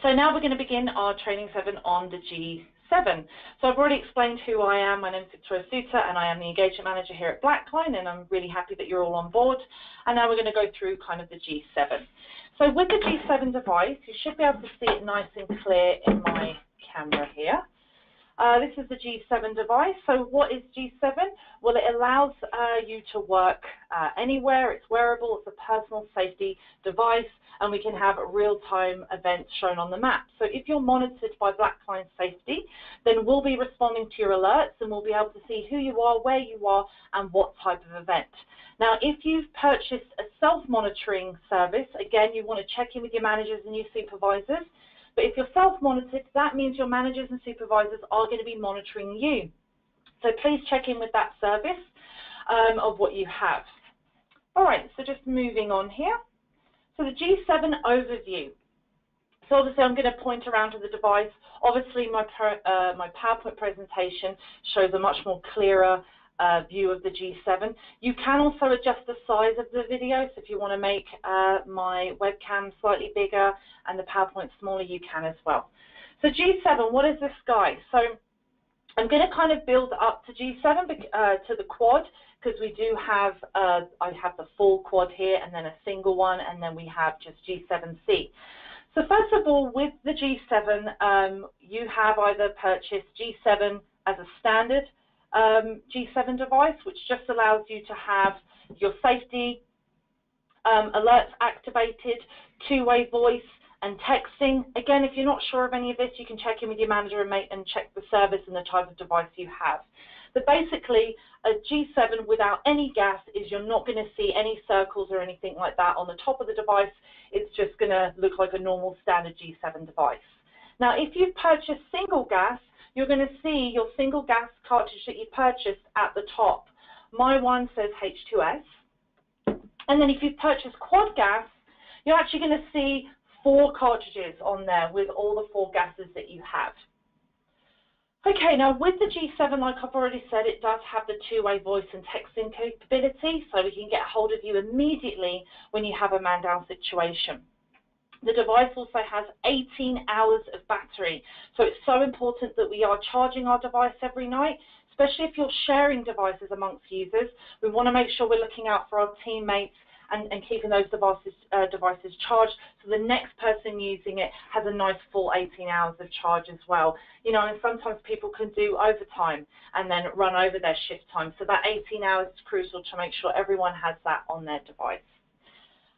So now we're going to begin our training 7 on the G7. So I've already explained who I am. My name is Victoria Suter and I am the engagement manager here at Blackline, and I'm really happy that you're all on board. And now we're going to go through kind of the G7. So with the G7 device, you should be able to see it nice and clear in my camera here. This is the G7 device. So what is G7? Well, it allows you to work anywhere. It's wearable. It's a personal safety device, and we can have real-time events shown on the map. So if you're monitored by Blackline Safety, then we'll be responding to your alerts, and we'll be able to see who you are, where you are, and what type of event. Now, if you've purchased a self-monitoring service, again, you want to check in with your managers and your supervisors. But if you're self-monitored, that means your managers and supervisors are going to be monitoring you. So please check in with that service of what you have. All right, so just moving on here. So the G7 overview. So obviously I'm going to point around to the device. Obviously my PowerPoint presentation shows a much more clearer view of the G7. You can also adjust the size of the video, so if you want to make my webcam slightly bigger and the PowerPoint smaller, you can as well. So G7, what is this guy? So I'm going to kind of build up to G7 to the quad, because we do have, I have the full quad here and then a single one, and then we have just G7C. So first of all, with the G7, you have either purchased G7 as a standard G7 device, which just allows you to have your safety alerts activated, two-way voice and texting. Again, if you're not sure of any of this, you can check in with your manager and check the service and the type of device you have. But basically, a G7 without any gas is you're not going to see any circles or anything like that on the top of the device. It's just going to look like a normal standard G7 device. Now, if you've purchased single gas, you're going to see your single gas cartridge that you purchased at the top. My one says H2S. And then if you've purchased quad gas, you're actually going to see 4 cartridges on there with all the 4 gases that you have. Okay, now with the G7, like I've already said, it does have the two-way voice and texting capability, so we can get hold of you immediately when you have a man-down situation. The device also has 18 hours of battery, so it's so important that we are charging our device every night, especially if you're sharing devices amongst users. We want to make sure we're looking out for our teammates and keeping those devices charged, so the next person using it has a nice full 18 hours of charge as well. You know, and sometimes people can do overtime and then run over their shift time, so that 18 hours is crucial to make sure everyone has that on their device.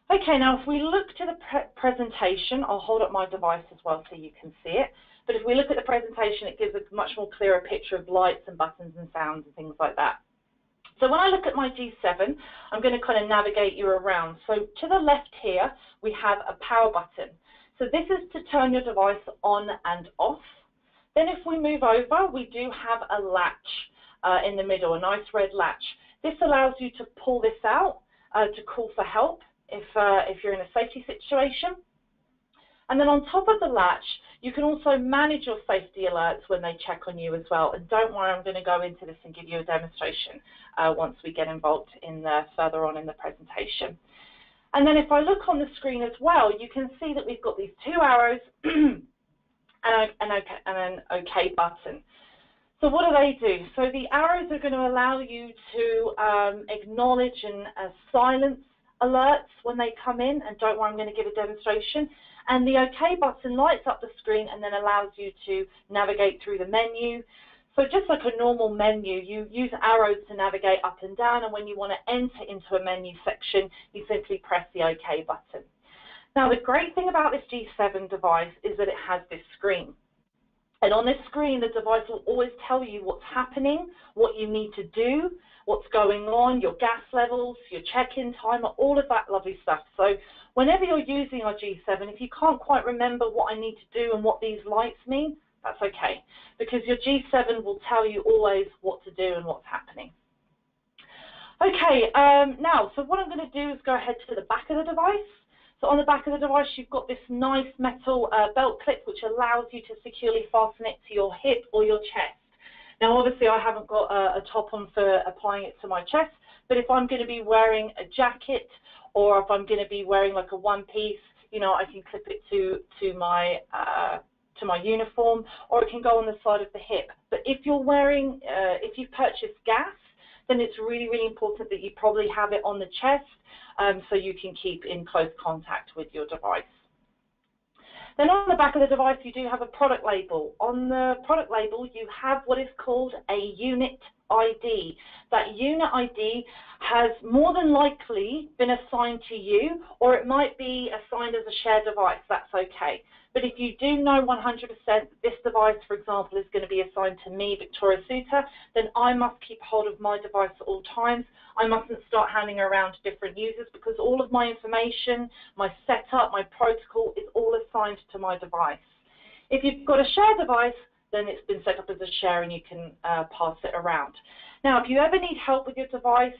Okay, now if we look to the presentation, I'll hold up my device as well so you can see it. But if we look at the presentation, it gives a much more clearer picture of lights and buttons and sounds and things like that. So when I look at my G7, I'm going to kind of navigate you around. So to the left here, we have a power button. So this is to turn your device on and off. Then if we move over, we do have a latch in the middle, a nice red latch. This allows you to pull this out to call for help if you're in a safety situation. And then on top of the latch, you can also manage your safety alerts when they check on you as well. And don't worry, I'm going to go into this and give you a demonstration once we get involved in further on in the presentation. And then if I look on the screen as well, you can see that we've got these 2 arrows and an OK button. So what do? So the arrows are going to allow you to acknowledge and silence alerts when they come in, and don't worry, I'm going to give a demonstration. And the OK button lights up the screen and then allows you to navigate through the menu. So just like a normal menu, you use arrows to navigate up and down, and when you want to enter into a menu section, you simply press the OK button. Now, the great thing about this G7 device is that it has this screen. And on this screen, the device will always tell you what's happening, what you need to do, what's going on, your gas levels, your check-in timer, all of that lovely stuff. So whenever you're using our G7, if you can't quite remember what I need to do and what these lights mean, that's okay, because your G7 will tell you always what to do and what's happening. Okay, now, so what I'm going to do is go ahead to the back of the device. So on the back of the device, you've got this nice metal belt clip, which allows you to securely fasten it to your hip or your chest. Now, obviously, I haven't got a top on for applying it to my chest, but if I'm going to be wearing a jacket, or if I'm going to be wearing like a one-piece, you know, I can clip it to my to my uniform, or it can go on the side of the hip. But if you're wearing, if you've purchased gas, then it's really, really important that you probably have it on the chest so you can keep in close contact with your device. Then on the back of the device, you do have a product label. On the product label, you have what is called a unit ID. That unit ID has more than likely been assigned to you, or it might be assigned as a shared device. That's okay. But if you do know 100% this device, for example, is going to be assigned to me, Victoria Suter, then I must keep hold of my device at all times. I mustn't start handing around to different users because all of my information, my setup, my protocol is all assigned to my device. If you've got a shared device, then it's been set up as a share and you can pass it around. Now, if you ever need help with your device,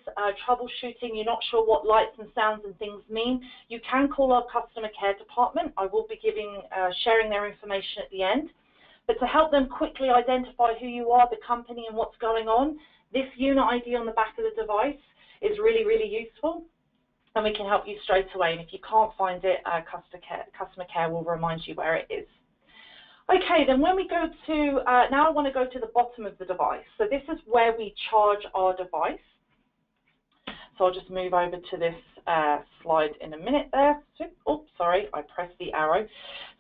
troubleshooting, you're not sure what lights and sounds and things mean, you can call our customer care department. I will be sharing their information at the end. But to help them quickly identify who you are, the company, and what's going on, this unit ID on the back of the device is really, really useful, and we can help you straight away. And if you can't find it, customer care will remind you where it is. Okay, then when we go to, now I want to go to the bottom of the device. So this is where we charge our device. So I'll just move over to this slide in a minute there. Oh, sorry, I pressed the arrow.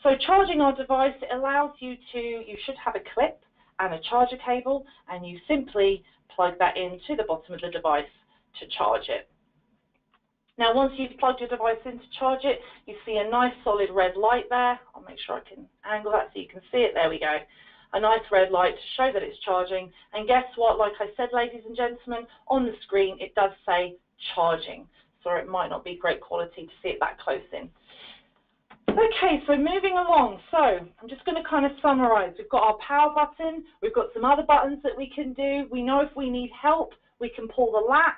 So charging our device, it allows you to, you should have a clip and a charger cable, and you simply plug that into the bottom of the device to charge it. Now, once you've plugged your device in to charge it, you see a nice solid red light there. I'll make sure I can angle that so you can see it. There we go. A nice red light to show that it's charging. And guess what? Like I said, ladies and gentlemen, on the screen it does say charging. So it might not be great quality to see it that close in. Okay, so moving along. So I'm just going to kind of summarize. We've got our power button. We've got some other buttons that we can do. We know if we need help, we can pull the latch.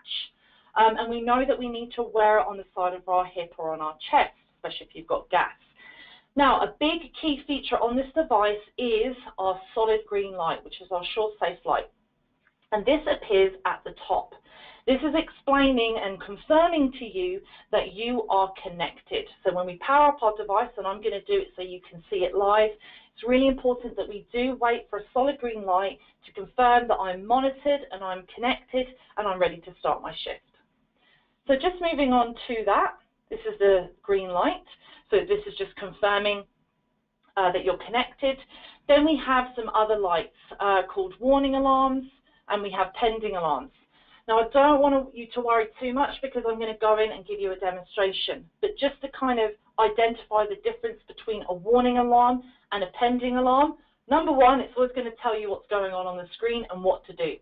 And we know that we need to wear it on the side of our hip or on our chest, especially if you've got gas. Now, a big key feature on this device is our solid green light, which is our SureSafe light. And this appears at the top. This is explaining and confirming to you that you are connected. So when we power up our device, and I'm going to do it so you can see it live, it's really important that we do wait for a solid green light to confirm that I'm monitored and I'm connected and I'm ready to start my shift. So just moving on to that, this is the green light. So this is just confirming that you're connected. Then we have some other lights called warning alarms, and we have pending alarms. Now, I don't want you to worry too much because I'm going to go in and give you a demonstration. But just to kind of identify the difference between a warning alarm and a pending alarm, number one, it's always going to tell you what's going on the screen and what to do.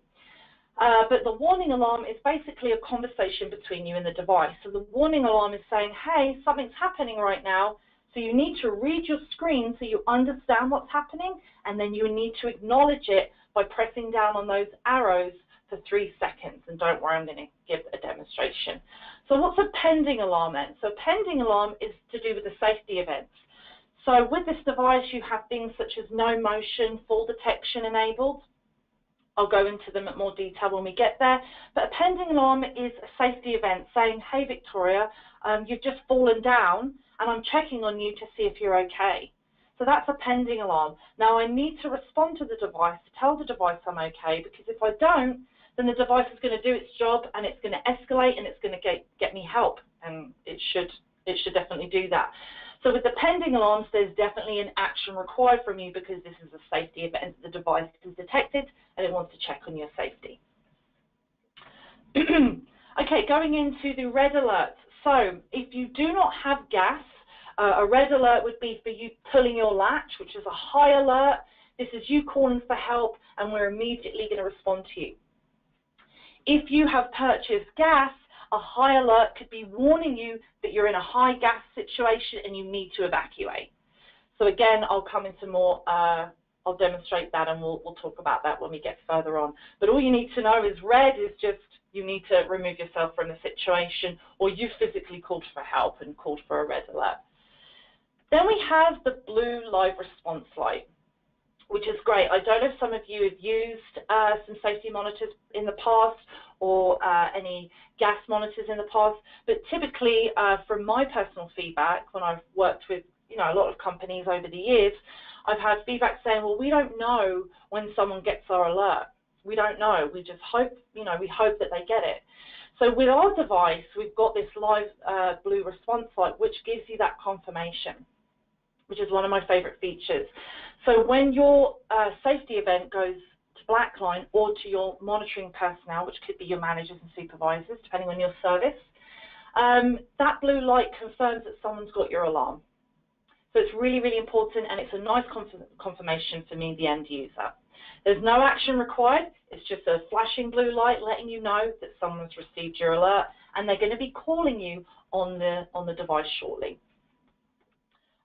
But the warning alarm is basically a conversation between you and the device. So the warning alarm is saying, hey, something's happening right now. So you need to read your screen so you understand what's happening, and then you need to acknowledge it by pressing down on those arrows for 3 seconds. And don't worry, I'm going to give a demonstration. So what's a pending alarm then? So pending alarm is to do with the safety events. So with this device, you have things such as no motion, fall detection enabled. I'll go into them at more detail when we get there. But a pending alarm is a safety event saying, hey, Victoria, you've just fallen down, and I'm checking on you to see if you're okay. So that's a pending alarm. Now, I need to respond to the device, to tell the device I'm okay, because if I don't, then the device is going to do its job, and it's going to escalate, and it's going to get me help, and it should definitely do that. So with the pending alarms, there's definitely an action required from you because this is a safety event. The device is detected and it wants to check on your safety. Okay, going into the red alerts. So if you do not have gas, a red alert would be for you pulling your latch, which is a high alert. This is you calling for help, and we're immediately going to respond to you. If you have purchased gas, a high alert could be warning you that you're in a high gas situation and you need to evacuate. So again, I'll come into more, I'll demonstrate that, and we'll talk about that when we get further on. But all you need to know is red is just you need to remove yourself from the situation, or you physically called for help and called for a red alert. Then we have the blue live response light, which is great. I don't know if some of you have used some safety monitors in the past or any gas monitors in the past, but typically from my personal feedback when I've worked with a lot of companies over the years, I've had feedback saying, well, we don't know when someone gets our alert. We don't know. We just hope, we hope that they get it. So with our device, we've got this live blue response light, which gives you that confirmation, which is one of my favorite features. So when your safety event goes to Blackline or to your monitoring personnel, which could be your managers and supervisors, depending on your service, that blue light confirms that someone's got your alarm. So it's really, really important, and it's a nice confirmation for me, the end user. There's no action required. It's just a flashing blue light letting you know that someone's received your alert, and they're going to be calling you on the device shortly.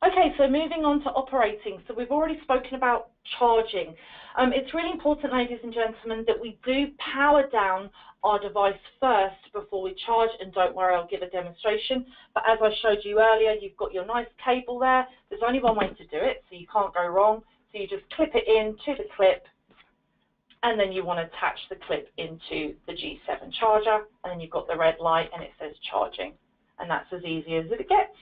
Okay, so moving on to operating. So we've already spoken about charging. It's really important, ladies and gentlemen, that we do power down our device first before we charge, and don't worry, I'll give a demonstration. But as I showed you earlier, you've got your nice cable there. There's only one way to do it, so you can't go wrong. So you just clip it in to the clip, and then you want to attach the clip into the G7 charger, and then you've got the red light and it says charging, and that's as easy as it gets.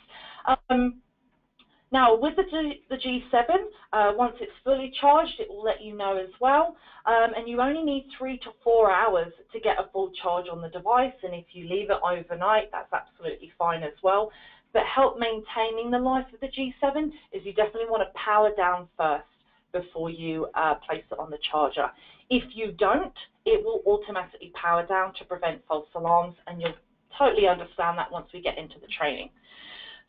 Now with the G7, once it's fully charged, it will let you know as well, and you only need 3 to 4 hours to get a full charge on the device, and if you leave it overnight, that's absolutely fine as well. But help maintaining the life of the G7 is you definitely want to power down first before you place it on the charger. If you don't, it will automatically power down to prevent false alarms, and you'll totally understand that once we get into the training.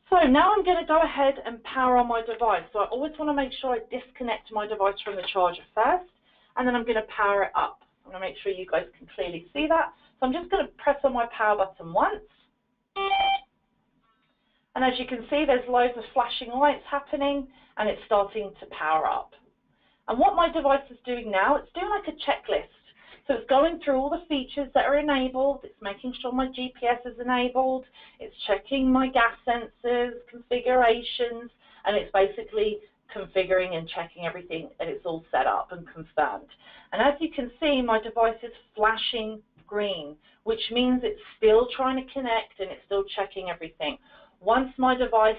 So now I'm going to go ahead and power on my device. So I always want to make sure I disconnect my device from the charger first, and then I'm going to power it up. I want to make sure you guys can clearly see that. So I'm just going to press on my power button once. And as you can see, there's loads of flashing lights happening, and it's starting to power up. And what my device is doing now, it's doing like a checklist. So it's going through all the features that are enabled, it's making sure my GPS is enabled, it's checking my gas sensors, configurations, and it's basically configuring and checking everything, and it's all set up and confirmed. And as you can see, my device is flashing green, which means it's still trying to connect and it's still checking everything. Once my device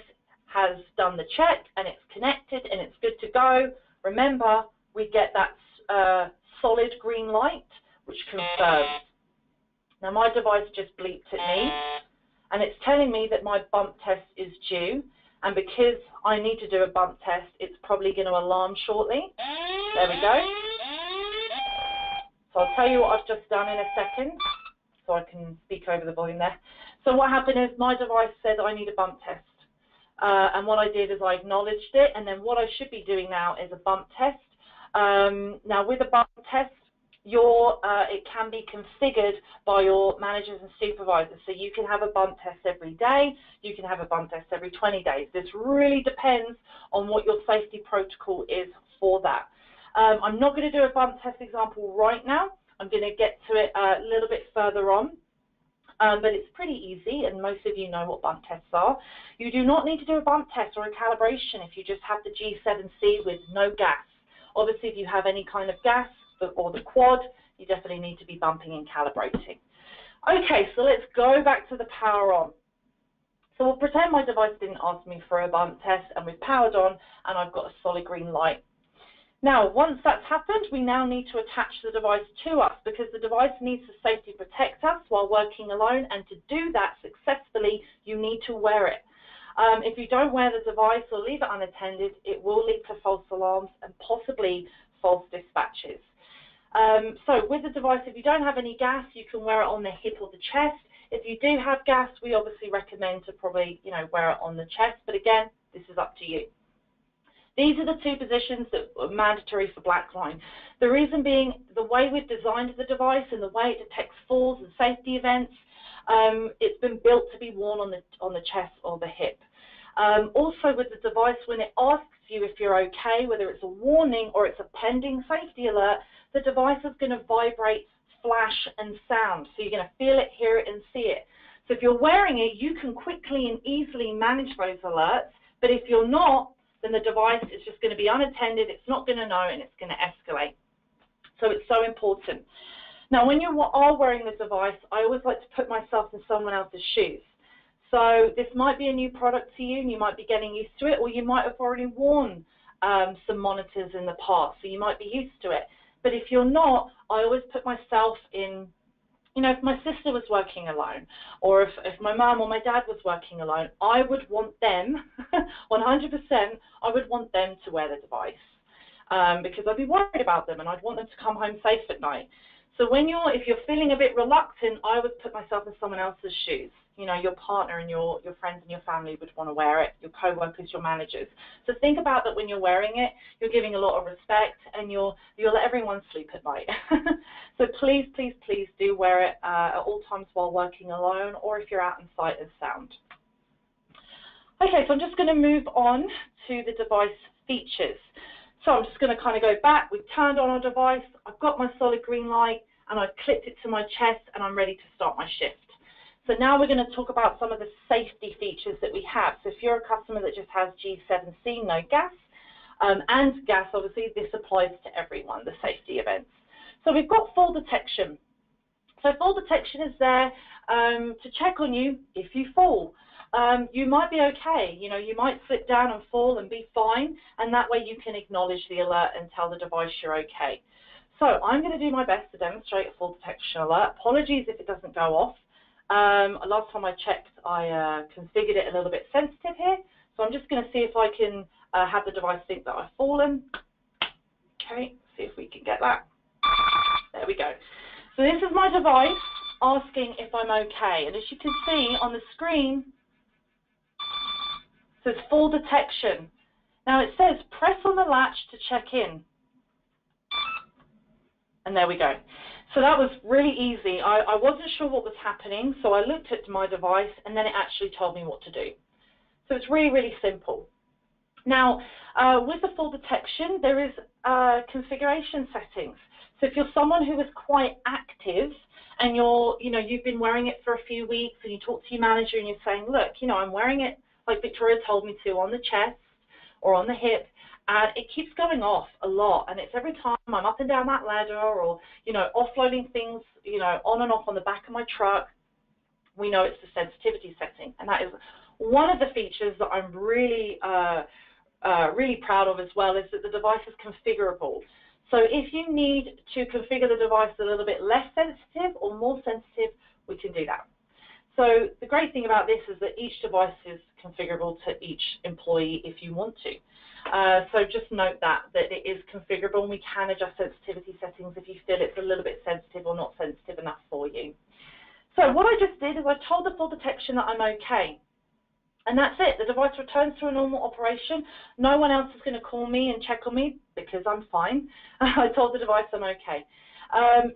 has done the check and it's connected and it's good to go, remember, we get that solid green light, which confirms. Now my device just bleeped at me, and it's telling me that my bump test is due, and because I need to do a bump test, it's probably going to alarm shortly. There we go. So I'll tell you what I've just done in a second, so I can speak over the volume there. So what happened is my device said I need a bump test. And what I did is I acknowledged it, and then what I should be doing now is a bump test. Now with a bump test, it can be configured by your managers and supervisors. So you can have a bump test every day, you can have a bump test every 20 days. This really depends on what your safety protocol is for that. I'm not going to do a bump test example right now. I'm going to get to it a little bit further on. But it's pretty easy, and most of you know what bump tests are. You do not need to do a bump test or a calibration if you just have the G7C with no gas. Obviously, if you have any kind of gas or the quad, you definitely need to be bumping and calibrating. Okay, so let's go back to the power on. So we'll pretend my device didn't ask me for a bump test, and we've powered on, and I've got a solid green light. Now, once that's happened, we now need to attach the device to us, because the device needs to safety protect us while working alone, and to do that successfully, you need to wear it. If you don't wear the device or leave it unattended, it will lead to false alarms and possibly false dispatches. So with the device, if you don't have any gas, you can wear it on the hip or the chest. If you do have gas, we obviously recommend to probably, wear it on the chest, but again, this is up to you. These are the two positions that are mandatory for Blackline. The reason being, the way we've designed the device and the way it detects falls and safety events, it's been built to be worn on the chest or the hip. Also with the device, when it asks you if you're okay, whether it's a warning or it's a pending safety alert, the device is going to vibrate, flash and sound. So you're going to feel it, hear it and see it. So if you're wearing it, you can quickly and easily manage those alerts, but if you're not, then the device is just going to be unattended, it's not going to know, and it's going to escalate. So it's so important. Now, when you are wearing the device, I always like to put myself in someone else's shoes. So this might be a new product to you, and you might be getting used to it, or you might have already worn some monitors in the past, so you might be used to it. But if you're not, I always put myself in, you know, if my sister was working alone, or if my mum or my dad was working alone, I would want them, 100%, I would want them to wear the device because I'd be worried about them and I'd want them to come home safe at night. So if you're feeling a bit reluctant, I would put myself in someone else's shoes. You know, your partner and your friends and your family would want to wear it, your co-workers, your managers. So think about that when you're wearing it, you're giving a lot of respect and you'll let everyone sleep at night. So please, please, please do wear it at all times while working alone or if you're out in sight of sound. Okay, so I'm just going to move on to the device features. So I'm just going to kind of go back. We've turned on our device. I've got my solid green light and I've clipped it to my chest and I'm ready to start my shift. So now we're going to talk about some of the safety features that we have. So if you're a customer that just has G7C, no gas, and gas, obviously, this applies to everyone, the safety events. So we've got fall detection. So fall detection is there to check on you if you fall. You might be okay, you know, you might slip down and fall and be fine, and that way you can acknowledge the alert and tell the device you're okay. So I'm going to do my best to demonstrate a fall detection alert. Apologies if it doesn't go off. Last time I checked, I configured it a little bit sensitive here, so I'm just going to see if I can have the device think that I've fallen. Okay, see if we can get that. There we go. So this is my device asking if I'm okay, and as you can see on the screen, it says fall detection. Now it says press on the latch to check in. And there we go. So that was really easy. I wasn't sure what was happening, so I looked at my device and then it actually told me what to do. So it's really, really simple. Now, with the fall detection, there is configuration settings. So if you're someone who is quite active and you've been wearing it for a few weeks and you talk to your manager and you're saying, look, you know, I'm wearing it like Victoria told me to on the chest or on the hip, and it keeps going off a lot, and it's every time I'm up and down that ladder or, you know, offloading things, you know, on and off on the back of my truck, we know it's the sensitivity setting. And that is one of the features that I'm really, really proud of as well, is that the device is configurable. So if you need to configure the device a little bit less sensitive or more sensitive, we can do that. So the great thing about this is that each device is configurable to each employee if you want to. So just note that it is configurable, and we can adjust sensitivity settings if you feel it's a little bit sensitive or not sensitive enough for you. So what I just did is I told the fall detection that I'm okay. And that's it. The device returns to a normal operation. No one else is going to call me and check on me because I'm fine. I told the device I'm okay.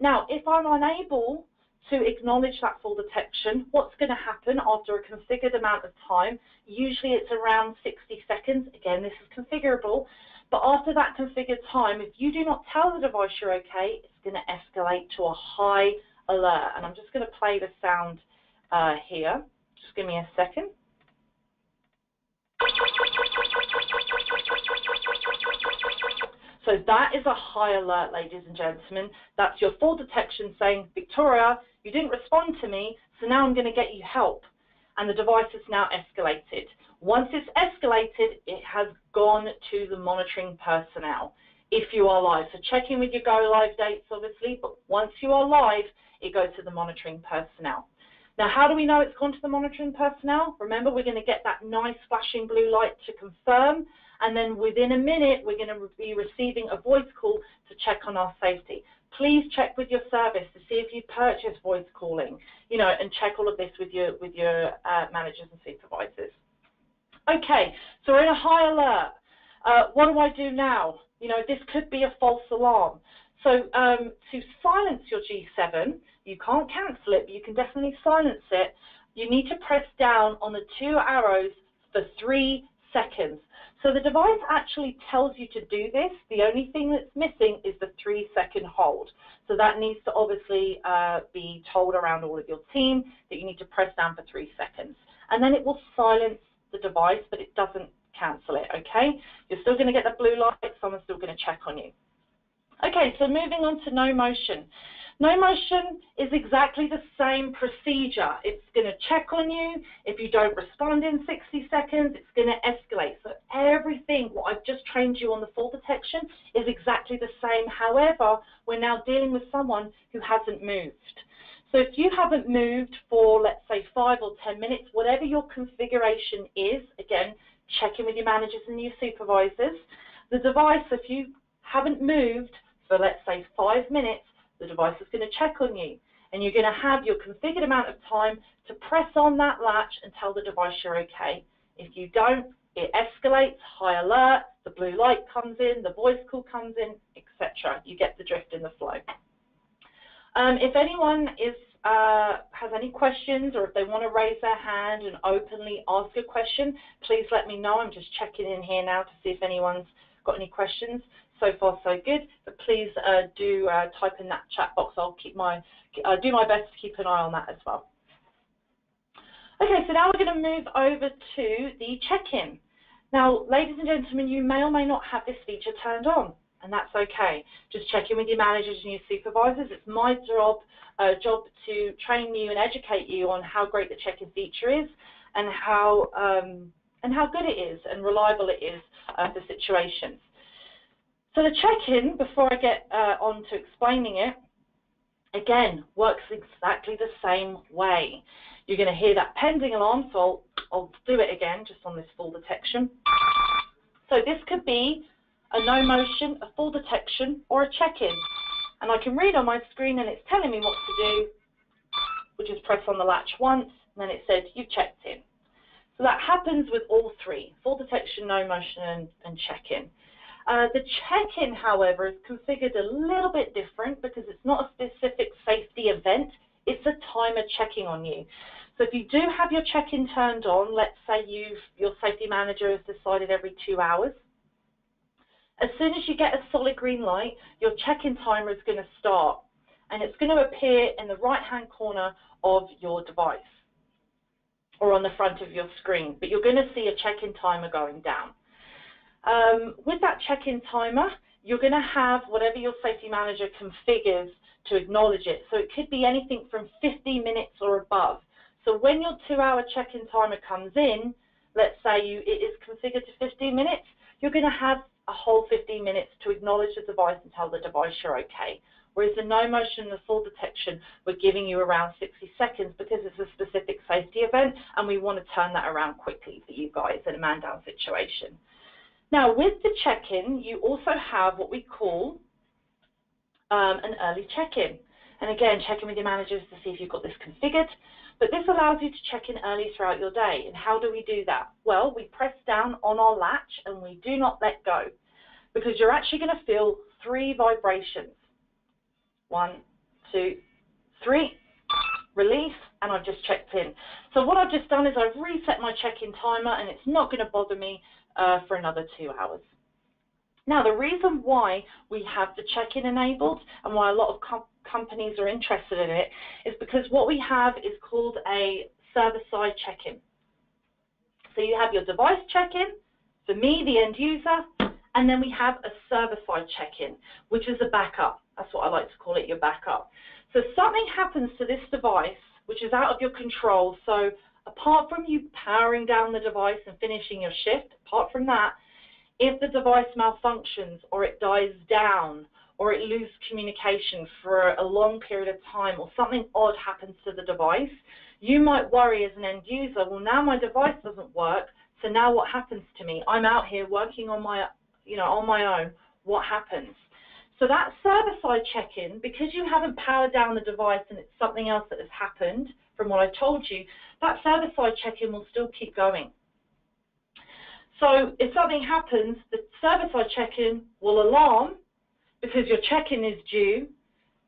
Now, if I'm unable to acknowledge that fall detection, what's going to happen after a configured amount of time? Usually it's around 60 seconds. Again, this is configurable. But after that configured time, if you do not tell the device you're okay, it's going to escalate to a high alert. And I'm just going to play the sound here. Just give me a second. So that is a high alert, ladies and gentlemen. That's your fall detection saying, Victoria, you didn't respond to me, so now I'm going to get you help. And the device is now escalated. Once it's escalated, it has gone to the monitoring personnel if you are live. So check in with your go live dates, obviously, but once you are live, it goes to the monitoring personnel. Now, how do we know it's gone to the monitoring personnel? Remember, we're going to get that nice flashing blue light to confirm, and then within a minute, we're going to be receiving a voice call to check on our safety. Please check with your service to see if you've purchased voice calling, you know, and check all of this with your managers and supervisors. Okay, so we're in a high alert. What do I do now? You know, this could be a false alarm. So to silence your G7, you can't cancel it, but you can definitely silence it. You need to press down on the 2 arrows for 3 seconds. So the device actually tells you to do this. The only thing that's missing is the 3-second hold. So that needs to obviously be told around all of your team that you need to press down for 3 seconds. And then it will silence the device, but it doesn't cancel it, okay? You're still going to get the blue light. Someone's still going to check on you. Okay, so moving on to no motion. No motion is exactly the same procedure. It's going to check on you. If you don't respond in 60 seconds, it's going to escalate. So everything, what I've just trained you on the fall detection, is exactly the same. However, we're now dealing with someone who hasn't moved. So if you haven't moved for, let's say, 5 or 10 minutes, whatever your configuration is, again, check in with your managers and your supervisors. The device, if you haven't moved for, let's say, 5 minutes, the device is going to check on you, and you're going to have your configured amount of time to press on that latch and tell the device you're okay. If you don't, it escalates, high alert, the blue light comes in, the voice call comes in, etc. You get the drift in the flow. If anyone has any questions, or if they want to raise their hand and openly ask a question, please let me know. I'm just checking in here now to see if anyone's got any questions. So far, so good. But please do type in that chat box. I'll do my best to keep an eye on that as well. Okay, so now we're going to move over to the check-in. Now, ladies and gentlemen, you may or may not have this feature turned on, and that's okay. Just check in with your managers and your supervisors. It's my job to train you and educate you on how great the check-in feature is, and how good it is and reliable it is for situations. So the check-in, before I get on to explaining it, again, works exactly the same way. You're going to hear that pending alarm, so I'll do it again just on this fall detection. So this could be a no motion, a fall detection, or a check-in. And I can read on my screen and it's telling me what to do, which is press on the latch once, and then it said, you've checked in. So that happens with all three, fall detection, no motion, and check-in. The check-in, however, is configured a little bit different because it's not a specific safety event. It's a timer checking on you. So if you do have your check-in turned on, let's say your safety manager has decided every 2 hours, as soon as you get a solid green light, your check-in timer is going to start, and it's going to appear in the right-hand corner of your device or on the front of your screen, but you're going to see a check-in timer going down. With that check-in timer, you're going to have whatever your safety manager configures to acknowledge it. So it could be anything from 50 minutes or above. So when your 2-hour check-in timer comes in, let's say it is configured to 15 minutes, you're going to have a whole 15 minutes to acknowledge the device and tell the device you're okay. Whereas the no motion and the fall detection, we're giving you around 60 seconds because it's a specific safety event, and we want to turn that around quickly for you guys in a man-down situation. Now, with the check-in, you also have what we call an early check-in. And again, check in with your managers to see if you've got this configured. But this allows you to check in early throughout your day. And how do we do that? Well, we press down on our latch and we do not let go, because you're actually going to feel 3 vibrations. 1, 2, 3, release, and I've just checked in. So what I've just done is I've reset my check-in timer, and it's not going to bother me for another 2 hours. Now, the reason why we have the check-in enabled and why a lot of companies are interested in it is because what we have is called a server-side check-in. So you have your device check-in, for me, the end user, and then we have a server-side check-in, which is a backup. That's what I like to call it, your backup. So if something happens to this device, which is out of your control, so apart from you powering down the device and finishing your shift, apart from that, if the device malfunctions or it dies down or it loses communication for a long period of time or something odd happens to the device, you might worry as an end user, well, now my device doesn't work, so now what happens to me? I'm out here working on my, on my own. What happens? So that server-side check-in, because you haven't powered down the device and it's something else that has happened from what I told you, that server-side check-in will still keep going. So if something happens, the server-side check-in will alarm because your check-in is due,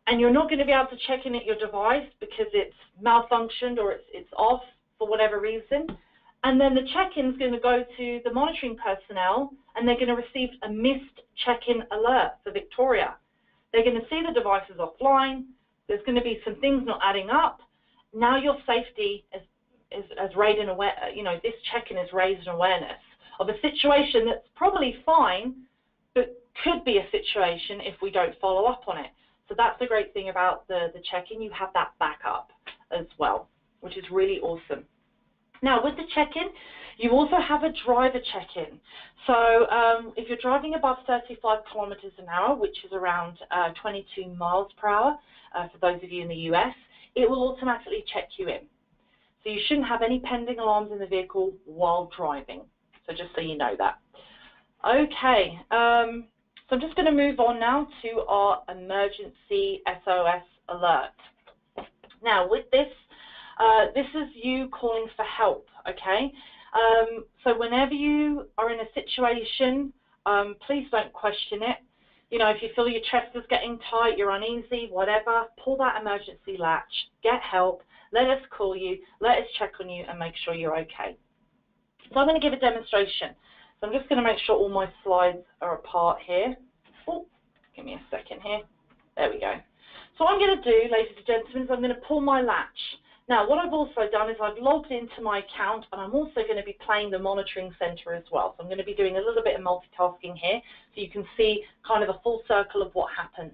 and you're not going to be able to check in at your device because it's malfunctioned or it's off for whatever reason. And then the check-in is going to go to the monitoring personnel, and they're going to receive a missed check-in alert for Victoria. They're going to see the device is offline. There's going to be some things not adding up. Now your safety has raised an aware, this check-in has raised an awareness of a situation that's probably fine, but could be a situation if we don't follow up on it. So that's the great thing about the check-in. You have that backup as well, which is really awesome. Now, with the check-in, you also have a driver check-in. So if you're driving above 35 kilometers an hour, which is around 22 miles per hour, for those of you in the US, it will automatically check you in. So you shouldn't have any pending alarms in the vehicle while driving. So just so you know that. Okay, so I'm just going to move on now to our emergency SOS alert. Now, with this, this is you calling for help, okay? So whenever you are in a situation, please don't question it. You know, if you feel your chest is getting tight, you're uneasy, whatever, pull that emergency latch, get help, let us call you, let us check on you and make sure you're okay. So I'm going to give a demonstration. So I'm just going to make sure all my slides are apart here. Oh, give me a second here. There we go. So what I'm going to do, ladies and gentlemen, is I'm going to pull my latch. Now, what I've also done is I've logged into my account, and I'm also going to be playing the monitoring center as well. So I'm going to be doing a little bit of multitasking here so you can see kind of a full circle of what happens.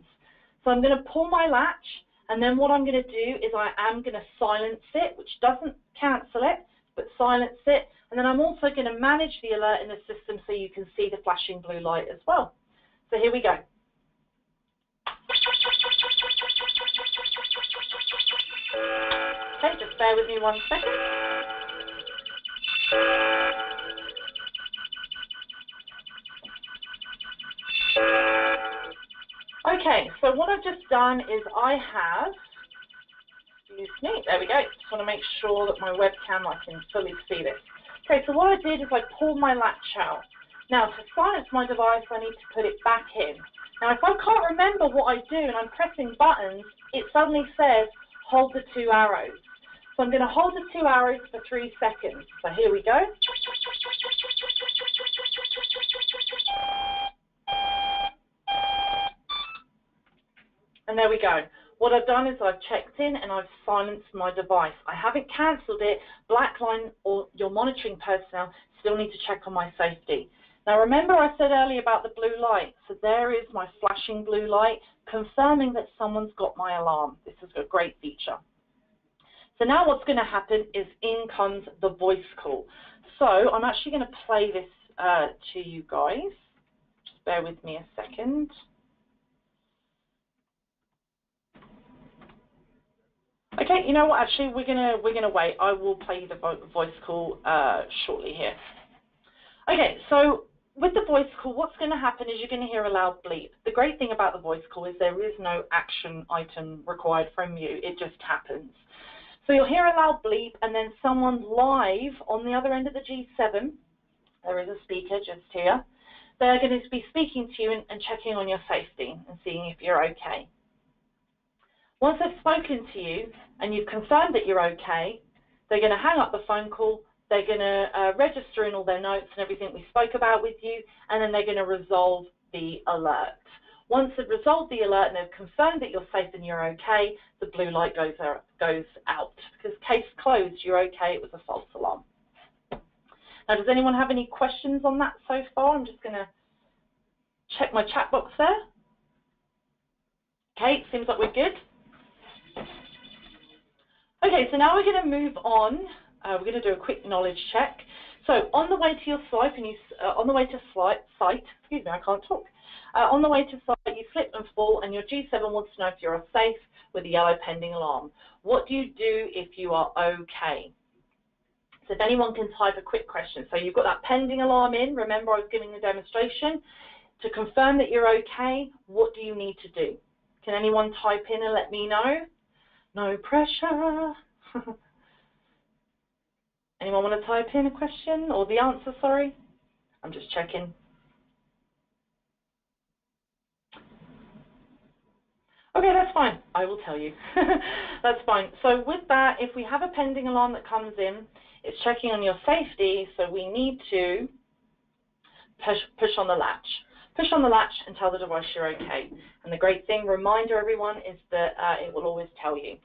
So I'm going to pull my latch, and then what I'm going to do is I am going to silence it, which doesn't cancel it, but silence it. And then I'm also going to manage the alert in the system so you can see the flashing blue light as well. So here we go. Okay, just bear with me 1 second. Okay, so what I've just done is I have, excuse me, there we go. Just want to make sure that my webcam, I can fully see this. Okay, so what I did is I pulled my latch out. Now, to silence my device, I need to put it back in. Now, if I can't remember what I do and I'm pressing buttons, it suddenly says, hold the 2 arrows. So I'm going to hold the 2 arrows for 3 seconds. So here we go. And there we go. What I've done is I've checked in and I've silenced my device. I haven't cancelled it. Blackline or your monitoring personnel still need to check on my safety. Now remember I said earlier about the blue light. So there is my flashing blue light confirming that someone's got my alarm. This is a great feature. So now what's going to happen is in comes the voice call. So I'm actually going to play this to you guys. Just bear with me a second. Okay, you know what? Actually, we're gonna wait. I will play you the voice call shortly here. Okay, so with the voice call, what's going to happen is you're going to hear a loud bleep. The great thing about the voice call is there is no action item required from you. It just happens. So you'll hear a loud bleep, and then someone live on the other end of the G7, there is a speaker just here, they're going to be speaking to you and checking on your safety and seeing if you're okay. Once they've spoken to you and you've confirmed that you're okay, they're going to hang up the phone call, they're going to register in all their notes and everything we spoke about with you, and then they're going to resolve the alert. Once they've resolved the alert and they've confirmed that you're safe and you're okay, the blue light goes out. Because case closed, you're okay, it was a false alarm. Now, does anyone have any questions on that so far? I'm just going to check my chat box there. Okay, it seems like we're good. Okay, so now we're going to move on. We're going to do a quick knowledge check. So on the way to your site, on the way to site, excuse me, I can't talk. On the way to site, you slip and fall, and your G7 wants to know if you're safe with a yellow pending alarm. What do you do if you are okay? So if anyone can type a quick question. So you've got that pending alarm in. Remember, I was giving the demonstration. To confirm that you're okay, what do you need to do? Can anyone type in and let me know? No pressure. Anyone want to type in a question or the answer, sorry? I'm just checking. Okay, that's fine. I will tell you. That's fine. So with that, if we have a pending alarm that comes in, it's checking on your safety, so we need to push on the latch. Push on the latch and tell the device you're okay. And the great thing, reminder everyone, is that it will always tell you.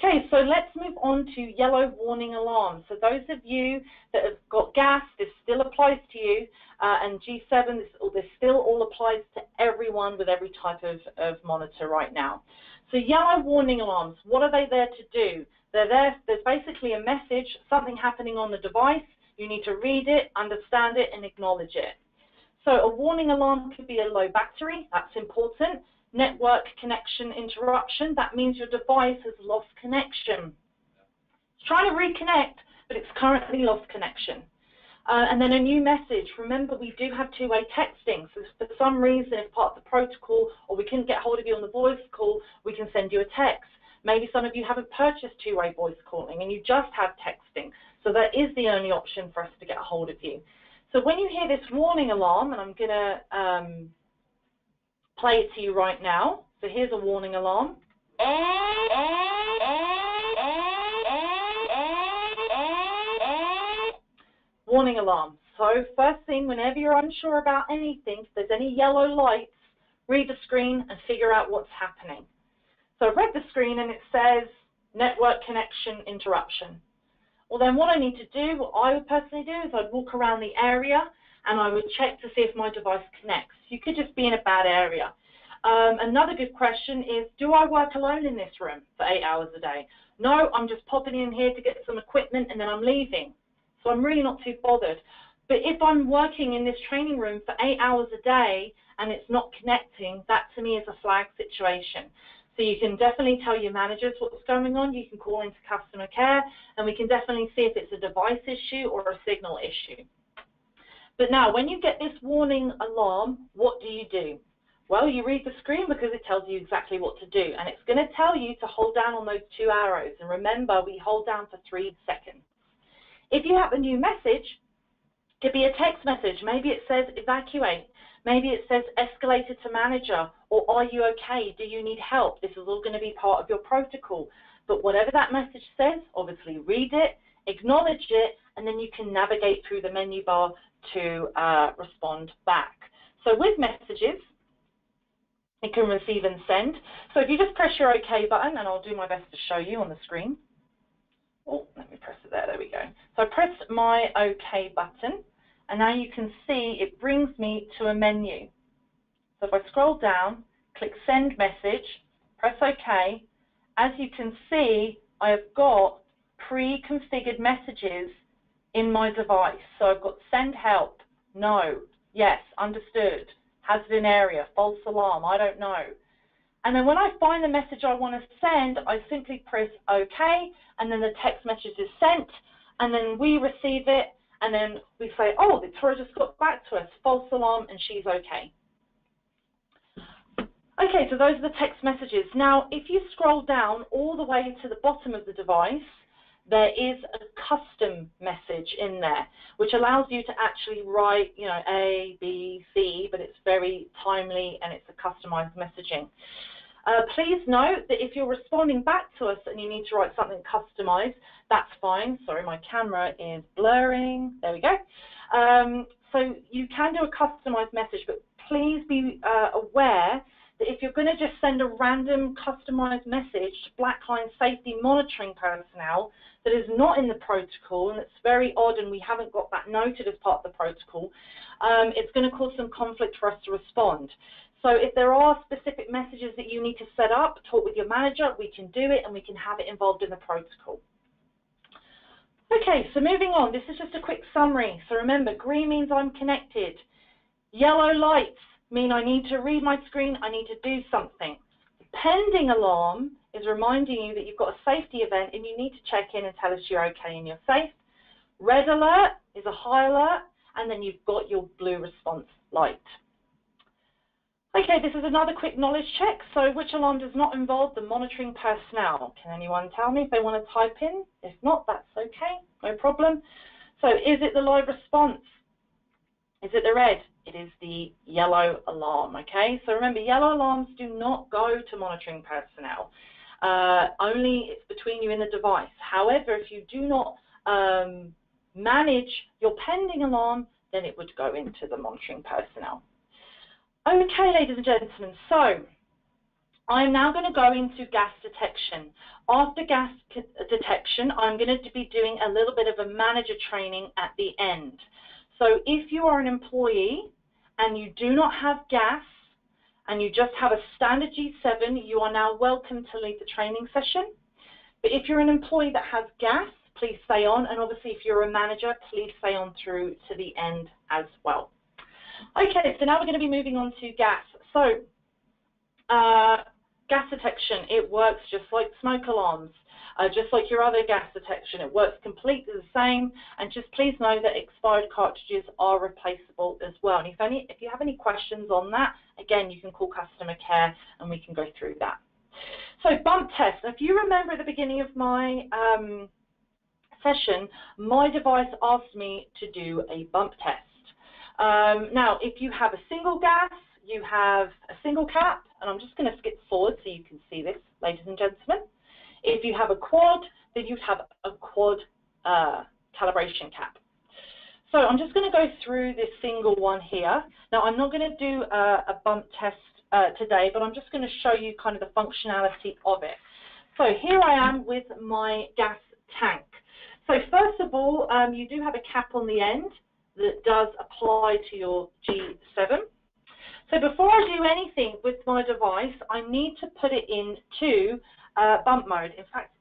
Okay, so let's move on to yellow warning alarms. So those of you that have got gas, this still applies to you, and G7, this still all applies to everyone with every type of monitor right now. So yellow warning alarms, what are they there to do? They're there, there's basically a message, something happening on the device, you need to read it, understand it, and acknowledge it. So a warning alarm could be a low battery, that's important. Network connection interruption, that means your device has lost connection. It's trying to reconnect, but it's currently lost connection. And then a new message. Remember, we do have two-way texting, so for some reason, if part of the protocol, or we couldn't get hold of you on the voice call, we can send you a text. Maybe some of you haven't purchased two-way voice calling and you just have texting, so that is the only option for us to get a hold of you. So when you hear this warning alarm, and I'm going to play it to you right now. So here's a warning alarm. Warning alarm. So first thing, whenever you're unsure about anything, if there's any yellow lights, read the screen and figure out what's happening. So I've read the screen and it says network connection interruption. Well, then what I need to do, what I would personally do, is I'd walk around the area and I would check to see if my device connects. You could just be in a bad area. Another good question is, do I work alone in this room for 8 hours a day? No, I'm just popping in here to get some equipment and then I'm leaving. So I'm really not too bothered. But if I'm working in this training room for 8 hours a day and it's not connecting, that to me is a flag situation. So you can definitely tell your managers what's going on. You can call into customer care and we can definitely see if it's a device issue or a signal issue. But now, when you get this warning alarm, what do? Well, you read the screen because it tells you exactly what to do. And it's going to tell you to hold down on those two arrows. And remember, we hold down for 3 seconds. If you have a new message, it could be a text message. Maybe it says evacuate. Maybe it says escalated to manager, or are you okay? Do you need help? This is all going to be part of your protocol. But whatever that message says, obviously read it, acknowledge it, and then you can navigate through the menu bar to respond back. So with messages, it can receive and send. So if you just press your OK button, and I'll do my best to show you on the screen. Oh, let me press it there. There we go. So I pressed my OK button, and now you can see it brings me to a menu. So if I scroll down, click Send Message, press OK, as you can see, I have got pre-configured messages in my device. So I've got Send Help, No, Yes, Understood, Hazard Area, False Alarm, I don't know. And then when I find the message I want to send, I simply press OK, and then the text message is sent, and then we receive it, and then we say, oh, Victoria just got back to us, false alarm, and she's okay. Okay, so those are the text messages. Now, if you scroll down all the way to the bottom of the device, there is a custom message in there, which allows you to actually write, you know, A, B, C, but it's very timely and it's a customized messaging. Please note that if you're responding back to us and you need to write something customized, that's fine. Sorry, my camera is blurring. There we go. So you can do a customized message, but please be aware that if you're going to just send a random customized message to Blackline Safety monitoring personnel that is not in the protocol, and it's very odd and we haven't got that noted as part of the protocol, it's going to cause some conflict for us to respond. So if there are specific messages that you need to set up, talk with your manager, we can do it and we can have it involved in the protocol. Okay, so moving on, this is just a quick summary. So remember, green means I'm connected. Yellow lights mean I need to read my screen, I need to do something. The pending alarm is reminding you that you've got a safety event and you need to check in and tell us you're okay and you're safe. Red alert is a high alert, and then you've got your blue response light. Okay, this is another quick knowledge check. So which alarm does not involve the monitoring personnel? Can anyone tell me if they want to type in? If not, that's okay, no problem. So is it the live response? Is it the red? It is the yellow alarm, okay? So remember, yellow alarms do not go to monitoring personnel. Only it's between you and the device. However, if you do not manage your pending alarm, then it would go into the monitoring personnel. Okay, ladies and gentlemen, so I'm now going to go into gas detection. After gas detection, I'm going to be doing a little bit of a manager training at the end. So if you are an employee and you do not have gas and you just have a standard G7, you are now welcome to leave the training session. But if you're an employee that has gas, please stay on. And obviously, if you're a manager, please stay on through to the end as well. Okay, so now we're going to be moving on to gas. So gas detection, it works just like smoke alarms, just like your other gas detection. It works completely the same, and just please know that expired cartridges are replaceable as well. And if you have any questions on that, again, you can call customer care and we can go through that. So bump test. If you remember at the beginning of my session, my device asked me to do a bump test. Now, if you have a single gas, you have a single cap, and I'm just going to skip forward so you can see this, ladies and gentlemen. If you have a quad, then you'd have a quad calibration cap. So I'm just going to go through this single one here. Now, I'm not going to do a bump test today, but I'm just going to show you kind of the functionality of it. So here I am with my gas tank. So first of all, you do have a cap on the end that does apply to your G7. So before I do anything with my device, I need to put it into bump mode. In fact,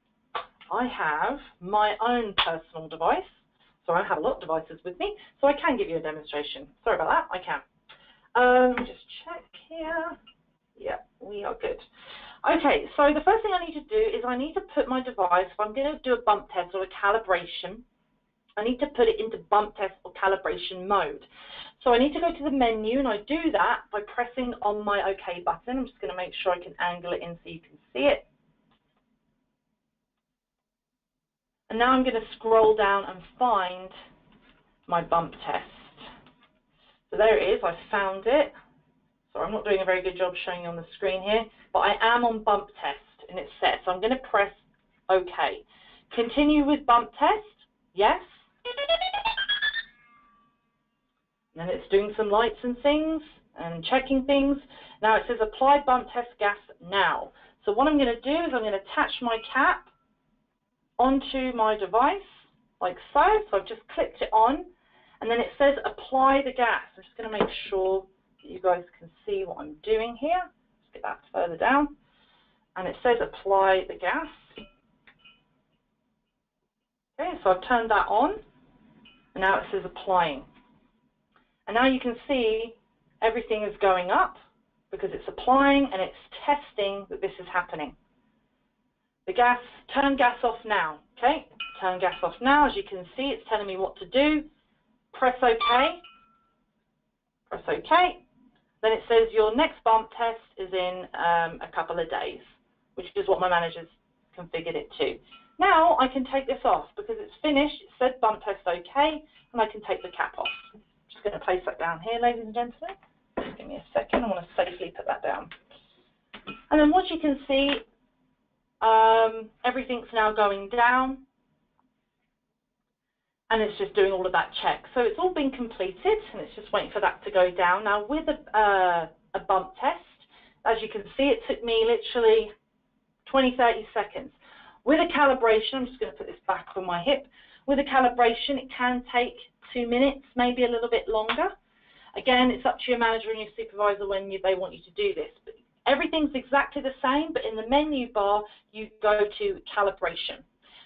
I have my own personal device. So I have a lot of devices with me, so I can give you a demonstration. Sorry about that, I can. Let me just check here. Yeah, we are good. Okay, so the first thing I need to do is I need to put my device, if I'm going to do a bump test or a calibration, I need to put it into bump test or calibration mode. So I need to go to the menu, and I do that by pressing on my OK button. I'm just going to make sure I can angle it in so you can see it. And now I'm going to scroll down and find my bump test. So there it is, I found it. Sorry, I'm not doing a very good job showing you on the screen here, but I am on bump test, and it's set. So I'm going to press OK. Continue with bump test, yes. And then it's doing some lights and things and checking things. Now it says apply bump test gas now. So what I'm going to do is I'm going to attach my cap onto my device like so. So I've just clicked it on, and then it says apply the gas. I'm just going to make sure that you guys can see what I'm doing here. Let's get that further down. And it says apply the gas. Okay, so I've turned that on, and now it says applying. And now you can see everything is going up because it's applying and it's testing that this is happening. The gas, turn gas off now, okay? Turn gas off now. As you can see, it's telling me what to do. Press OK. Press OK. Then it says your next bump test is in a couple of days, which is what my manager's configured it to. Now I can take this off because it's finished. It said bump test OK, and I can take the cap off. Just going to place that down here, ladies and gentlemen. Just give me a second. I want to safely put that down. And then what you can see, everything's now going down, and it's just doing all of that check. So it's all been completed, and it's just waiting for that to go down. Now with a bump test, as you can see, it took me literally 20, 30 seconds. With a calibration, I'm just going to put this back on my hip. With a calibration, it can take 2 minutes, maybe a little bit longer. Again, it's up to your manager and your supervisor when they want you to do this. But everything's exactly the same, but in the menu bar, you go to calibration.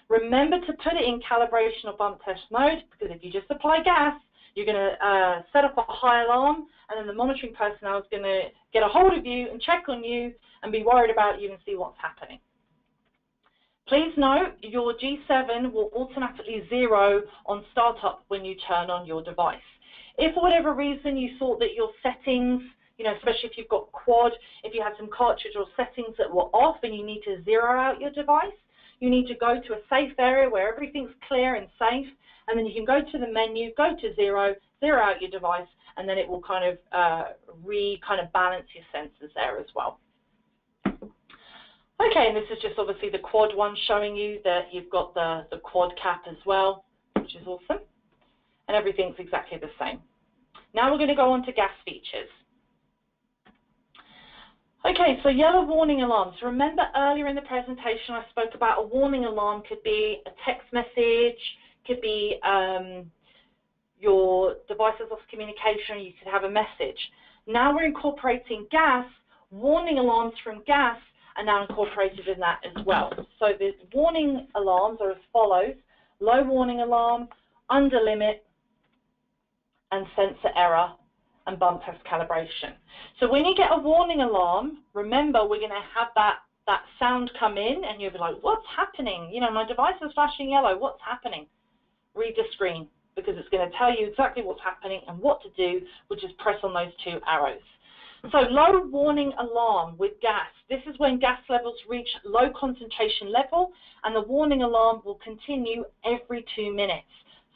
Remember to put it in calibration or bump test mode, because if you just apply gas, you're going to set up a high alarm, and then the monitoring personnel is going to get a hold of you and check on you and be worried about you and see what's happening. Please note, your G7 will automatically zero on startup when you turn on your device. If for whatever reason you thought that your settings, especially if you've got quad, if you had some cartridge or settings that were off and you need to zero out your device, you need to go to a safe area where everything's clear and safe, and then you can go to the menu, go to zero out your device, and then it will kind of balance your sensors there as well. Okay, and this is just obviously the quad one showing you that you've got the quad cap as well, which is awesome. And everything's exactly the same. Now we're going to go on to gas features. Okay, so yellow warning alarms. Remember earlier in the presentation I spoke about a warning alarm could be a text message, could be your device has lost communication, you could have a message. Now we're incorporating gas. Warning alarms from gas are now incorporated in that as well. So the warning alarms are as follows: low warning alarm, under limit, and sensor error, and bump test calibration. So when you get a warning alarm, remember we're going to have that sound come in and you'll be like, what's happening? You know, my device is flashing yellow, what's happening? Read the screen, because it's going to tell you exactly what's happening and what to do, which is press on those two arrows. So low warning alarm with gas. This is when gas levels reach low concentration level, and the warning alarm will continue every 2 minutes.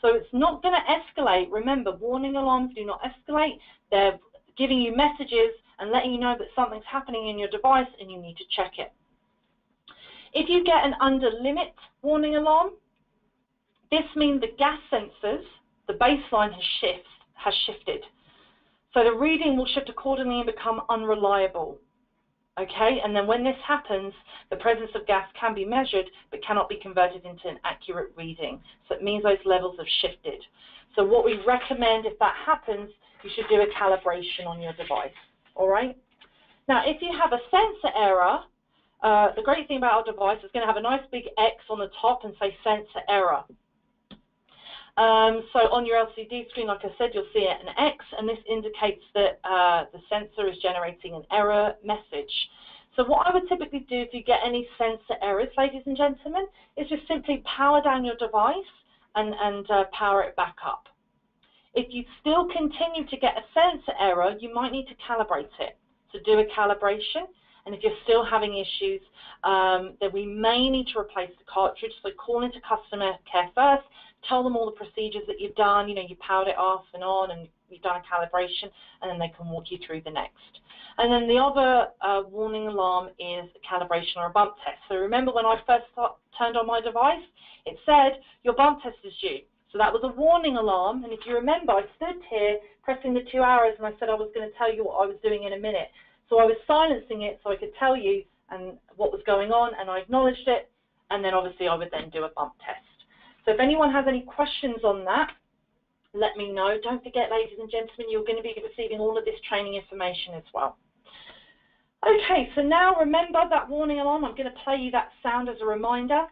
So it's not going to escalate. Remember, warning alarms do not escalate. They're giving you messages and letting you know that something's happening in your device and you need to check it. If you get an under limit warning alarm, this means the gas sensors, the baseline has shifted. So the reading will shift accordingly and become unreliable. Okay, and then when this happens, the presence of gas can be measured but cannot be converted into an accurate reading. So it means those levels have shifted. So what we recommend, if that happens, you should do a calibration on your device. All right. Now, if you have a sensor error, the great thing about our device is going to have a nice big X on the top and say sensor error. So on your LCD screen, like I said, you'll see an X, and this indicates that the sensor is generating an error message. So what I would typically do if you get any sensor errors, ladies and gentlemen, is just simply power down your device and power it back up. If you still continue to get a sensor error, you might need to calibrate it. So do a calibration, and if you're still having issues, then we may need to replace the cartridge. So call into customer care first, tell them all the procedures that you've done, you know, you powered it off and on and you've done a calibration, and then they can walk you through the next. And then the other warning alarm is a calibration or a bump test. So remember when I first turned on my device, it said your bump test is due. So that was a warning alarm, and if you remember, I stood here pressing the 2 arrows and I said I was going to tell you what I was doing in a minute. So I was silencing it so I could tell you what was going on, and I acknowledged it, and then obviously I would then do a bump test. So if anyone has any questions on that, let me know. Don't forget, ladies and gentlemen, you're going to be receiving all of this training information as well. Okay, so now remember that warning alarm. I'm going to play you that sound as a reminder.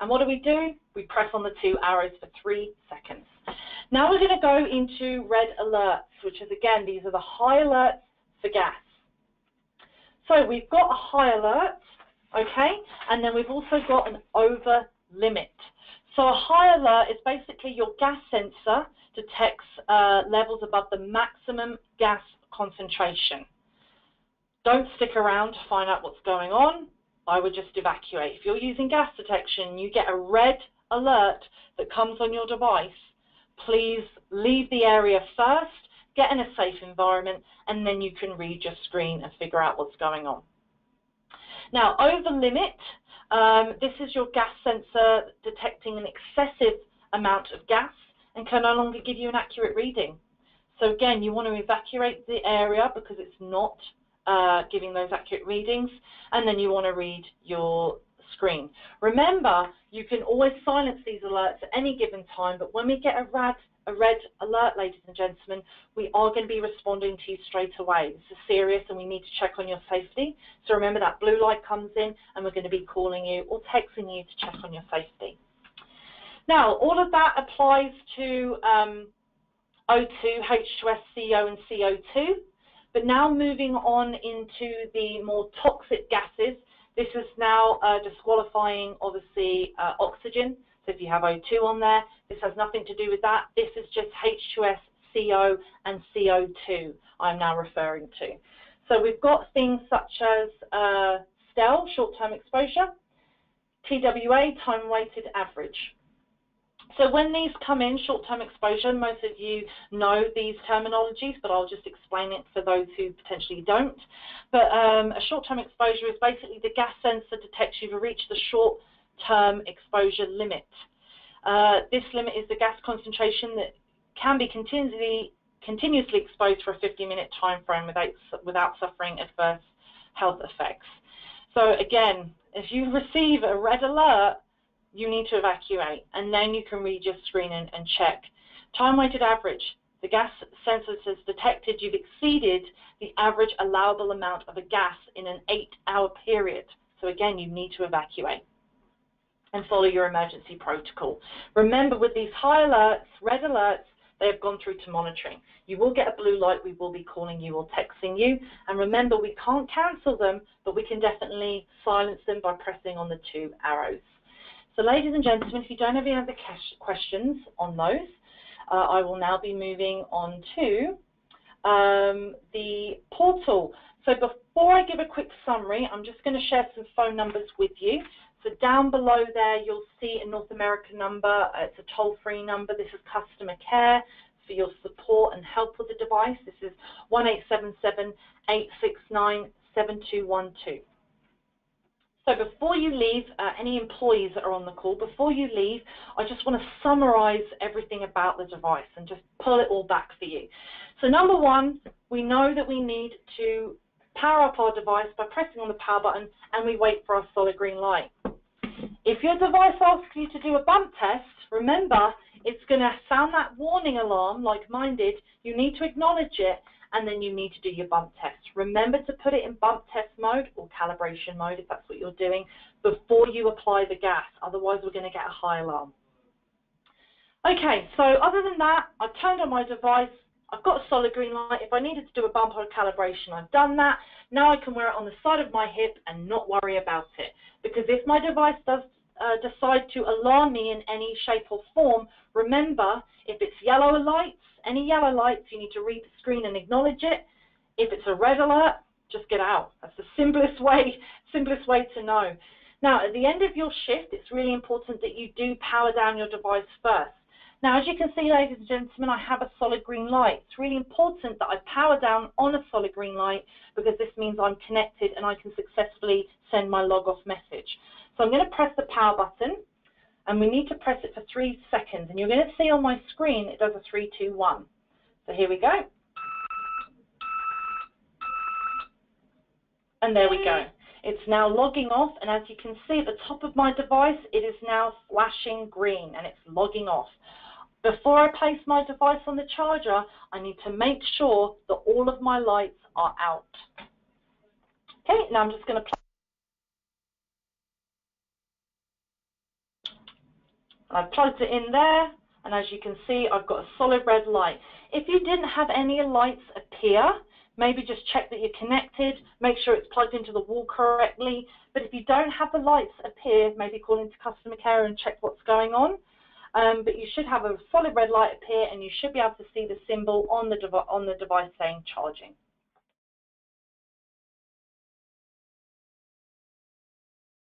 And what do? We press on the 2 arrows for 3 seconds. Now we're going to go into red alerts, which is, again, these are the high alerts for gas. So we've got a high alert, okay, and then we've also got an over limit. So a high alert is basically your gas sensor detects levels above the maximum gas concentration. Don't stick around to find out what's going on. I would just evacuate. If you're using gas detection, you get a red alert that comes on your device, please leave the area first, get in a safe environment, and then you can read your screen and figure out what's going on. Now, over limit, this is your gas sensor detecting an excessive amount of gas and can no longer give you an accurate reading. So again, you want to evacuate the area because it's not giving those accurate readings, and then you want to read your screen. Remember, you can always silence these alerts at any given time, but when we get a red alert, ladies and gentlemen, we are going to be responding to you straight away. This is serious and we need to check on your safety. So remember that blue light comes in and we're going to be calling you or texting you to check on your safety. Now, all of that applies to O2, H2S, CO, and CO2. But now moving on into the more toxic gases, this is now disqualifying, obviously, oxygen. So if you have O2 on there, this has nothing to do with that. This is just H2S, CO, and CO2 I'm now referring to. So we've got things such as STEL, short-term exposure, TWA, time-weighted average. So when these come in, short-term exposure, most of you know these terminologies, but I'll just explain it for those who potentially don't. But a short-term exposure is basically the gas sensor detects you've reached the short-term exposure limit. This limit is the gas concentration that can be continuously exposed for a 50-minute time frame without suffering adverse health effects. So again, if you receive a red alert, you need to evacuate, and then you can read your screen and check. Time-weighted average. The gas sensor has detected you've exceeded the average allowable amount of a gas in an 8-hour period. So again, you need to evacuate and follow your emergency protocol. Remember, with these high alerts, red alerts, they have gone through to monitoring. You will get a blue light. We will be calling you or texting you. And remember, we can't cancel them, but we can definitely silence them by pressing on the 2 arrows. So ladies and gentlemen, if you don't have any other questions on those, I will now be moving on to the portal. So before I give a quick summary, I'm just going to share some phone numbers with you. So down below there, you'll see a North American number. It's a toll-free number. This is customer care for your support and help with the device. This is 1-877-869-7212. So before you leave, any employees that are on the call, before you leave, I just want to summarize everything about the device and just pull it all back for you. So number one, we know that we need to power up our device by pressing on the power button, and we wait for our solid green light. If your device asks you to do a bump test, remember, it's going to sound that warning alarm like mine did. You need to acknowledge it, and then you need to do your bump test. Remember to put it in bump test mode or calibration mode if that's what you're doing before you apply the gas. Otherwise, we're going to get a high alarm. Okay, so other than that, I've turned on my device. I've got a solid green light. If I needed to do a bump or a calibration, I've done that. Now I can wear it on the side of my hip and not worry about it. Because if my device does decide to alarm me in any shape or form, remember, if it's yellow lights, any yellow lights, you need to read the screen and acknowledge it. If it's a red alert, just get out. That's the simplest way to know. Now, at the end of your shift, it's really important that you do power down your device first. Now, as you can see, ladies and gentlemen, I have a solid green light. It's really important that I power down on a solid green light because this means I'm connected and I can successfully send my log off message. So I'm going to press the power button, and we need to press it for 3 seconds. And you're going to see on my screen it does a 3, 2, 1. So here we go. And there we go. It's now logging off, and as you can see at the top of my device, it is now flashing green, and it's logging off. Before I place my device on the charger, I need to make sure that all of my lights are out. Okay, now I'm just going to plug. I've plugged it in there, and as you can see, I've got a solid red light. If you didn't have any lights appear, maybe just check that you're connected, make sure it's plugged into the wall correctly. But if you don't have the lights appear, maybe call into customer care and check what's going on. But you should have a solid red light appear, and you should be able to see the symbol on the device saying charging.